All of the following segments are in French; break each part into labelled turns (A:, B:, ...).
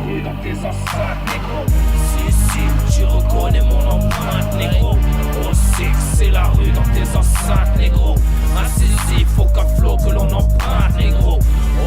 A: rue, dans tes enceintes, négro. Si, tu reconnais mon empreinte, négro. On sait que c'est la rue dans tes enceintes, négro. Incisif, aucun flow que l'on emprunte, négro.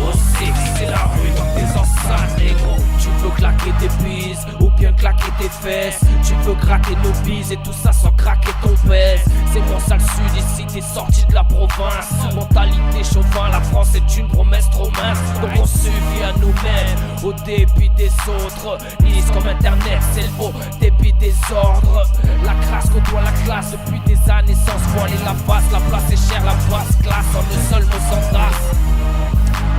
A: On sait que c'est la rue dans tes enceintes, négro. Tu peux claquer tes bises ou bien claquer tes fesses. Tu peux gratter nos bises et tout ça sans craquer ton pèse. C'est mon sale sud ici, t'es sorti de la province. Mentalité chauvin, la France est une promesse trop mince. Donc on suffit à nous-mêmes, au débit des autres. Lisse comme internet, c'est le haut débit des ordres. La crasse côtoie la classe depuis des années sans se voiler la face. La place est chère, la basse classe en un seul mot s'entasse.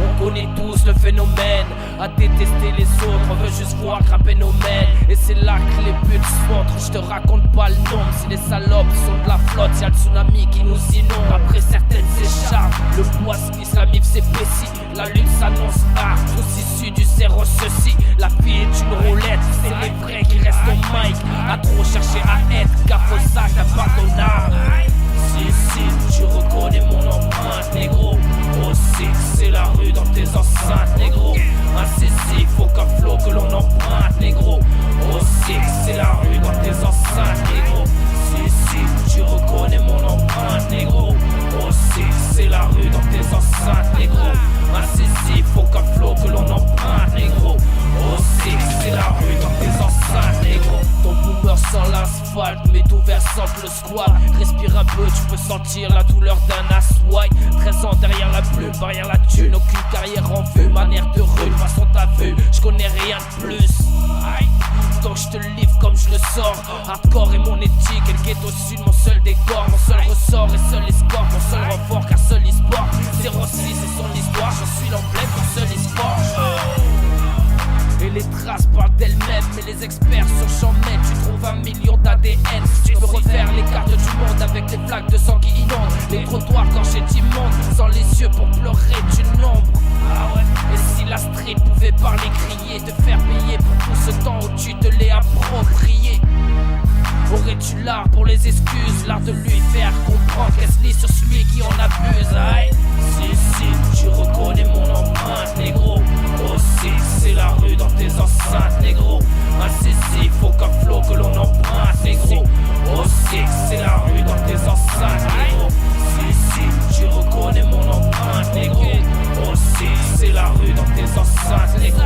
A: On connaît tous le phénomène, à détester les autres, on veut juste voir grimper nos mènes. Et c'est là que les buts se montrent, je te raconte pas le nombre. Si les salopes sont de la flotte, y'a le tsunami qui nous inonde. Après certaines s'échappent, le poids se glisse, la mif s'épaissit. La lune s'annonce hard, tous issus du zéro ceci. La vie est une roulette, c'est les vrais qui restent au mic. À trop chercher à être, gaffe au sac impardonnable. Si, tu reconnais mon empreinte, négro. On sait que c'est la rue dans tes enceintes, négro. Incisif, aucun flow que l'on emprunte, négro. On sait que c'est la rue dans tes enceintes, négro. Si, tu reconnais mon empreinte, négro. On sait que c'est la rue dans tes enceintes, négro. Incisif, aucun flow que l'on emprunte, négro. On sait que c'est la rue dans tes enceintes, négro. Ton boomer sans l'asphalte, mais d'ouvert sans le squat. Respire un peu, tu peux sentir la douleur d'un aswai. 13 ans derrière la plume, barrière la thune, aucune carrière en vue, manière de rue, façon t'as vu, je connais rien de plus. Aïe. Donc je te livre comme je le sors. Hardcore est mon éthique, et le ghetto sud mon seul décor. Mon seul ressort et seul escorte, mon seul renfort car seul e-sport. 06 c'est son histoire, je suis l'emblème mon seul e-sport. Et les traces parlent d'elles-mêmes, mais les experts sur champ mettent. Tu trouves 1 million d'ADN. Tu peux refaire les cartes du monde avec les flaques de sang qui inondent. Les trottoirs gorgés d'immondes, sans les yeux pour pleurer du nombre. Ah ouais. Et si la street pouvait parler, crier, te faire payer pour tout ce temps où tu te l'es approprié. Aurais-tu l'art pour les excuses, l'art de lui faire comprendre qu'elle se lit sur celui qui en abuse, aïe. Si, tu reconnais mon empreinte, négro. Oh si, c'est la rue dans tes enceintes, négro. Incisif, aucun flow que l'on emprunte, négro. Oh si, c'est la rue dans tes enceintes, négro. Si, tu reconnais mon empreinte, négro. Oh si, c'est la rue dans tes enceintes, négro.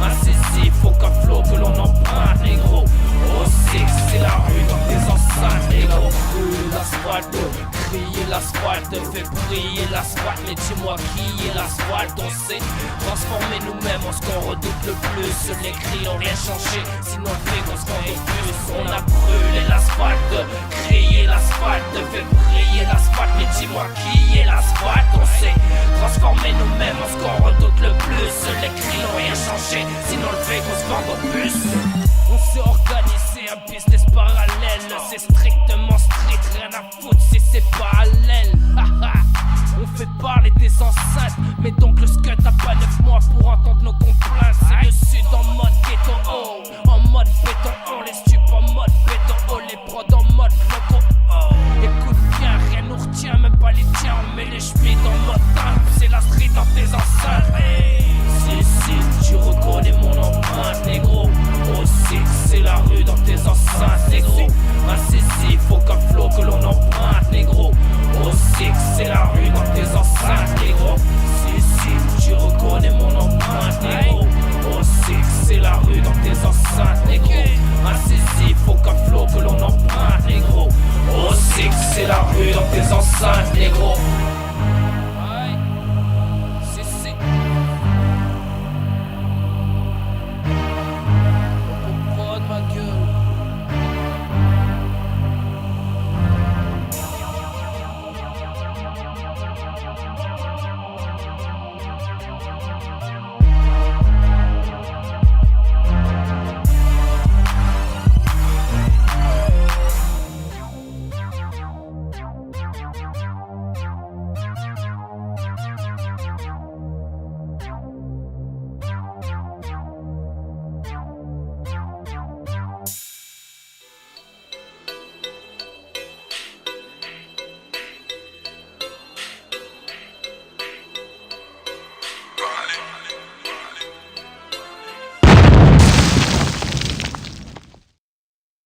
A: Incisif, aucun flow que l'on emprunte, négro. Oh si, c'est la rue dans tes enceintes, négro. L'asphalte, crier l'asphalte, fait briller l'asphalte. Mais dis-moi qui est l'asphalte, on sait transformer nous-mêmes en ce qu'on redoute le plus. Les cris n'ont rien changé, sinon le fait qu'on se rend au plus. On a brûlé l'asphalte, crier l'asphalte, fait briller l'asphalte. Mais dis-moi qui est l'asphalte, on sait transformer nous-mêmes en ce qu'on redoute le plus. Les cris n'ont rien changé, sinon le fait qu'on se vend au plus. On s'est organisé un business parallèle. C'est strictement strict, rien à foutre si c'est parallèle. On fait parler des enceintes, mais donc le scud n'a pas 9 mois pour entendre nos complaintes. C'est le sud en mode